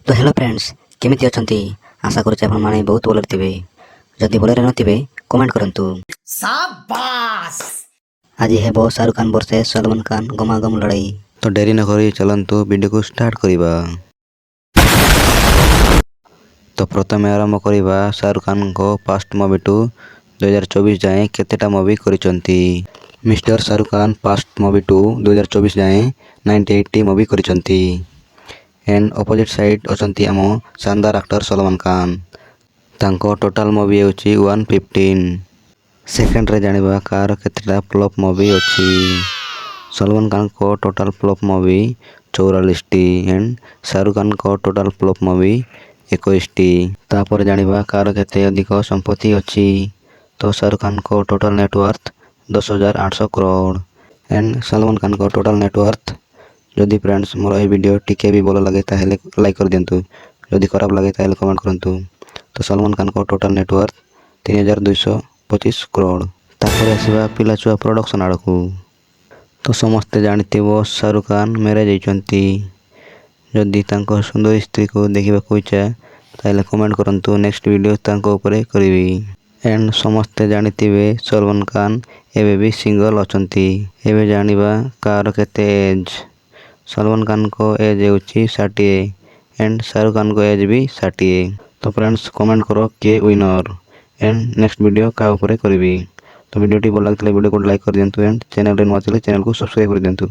तो hello friends केमिति अछंती आशा करूचे आपण माने बहुत भले थिबे जदि भले नथिबे कमेंट करंतु शाबाश आज हेबो शाहरुख खान वर्सेस सलमान खान गमागम लड़ाई। तो डेरी न करी चलंतु वीडियो को स्टार्ट करिबा। तो प्रथमे आरंभ करिबा शाहरुख खान को पास्ट मूवी टू 2024 जाए केतेटा मूवी करिसंती। Mister Shahrukh Khan past movie to 2024 जाए 98 मूवी करिसंती एंड अपोजिट साइड अछंती आमो शानदार एक्टर सलमान खान। तांको टोटल मूवी होची 115। सेकंड रे जानिबा कार केतेटा फ्लॉप मूवी अछि। सलमान खान को total flop movie 44 T and Shahrukh Khan को टोटल फ्लॉप मूवी 21 टी। तापर जानिबा कार केते अधिक संपत्ति अछि। तो शाहरुख खान को total net worth 10,800 crore and Salman Khan को टोटल नेटवर्थ। जदि फ्रेंड्स मोर ए वीडियो टिके भी भल लगे ताहेले लाइक कर दियंतु, जदि खराब लगे ताहेले कमेंट करंतु। तो सलमान खान को टोटल नेटवर्थ 3,225 करोड़। तापर आसीबा पिलाचुआ प्रोडक्शन आड़कू। तो समस्ते जानिथिबो शाहरुख खान मैरिज होइचंती। जदि तांको सुंदर स्त्री को देखिबाकू इच्छा ताहेले कमेंट करंतु, नेक्स्ट वीडियो तांको ऊपर करिवि। एंड समस्ते जानिथिबे सलमान खान एबे भी सिंगल अछंती। एबे जानिबा कार केते एज। सलमान खान को एज होची 60 एंड शाहरुख खान को एज भी 60। तो फ्रेंड्स कमेंट करो के विनर एंड नेक्स्ट वीडियो का ऊपर करिवि। तो वीडियो टी भल लागले वीडियो को लाइक कर दियंतु एंड चैनल रे नवा चले चैनल को सब्सक्राइब कर दियंतु।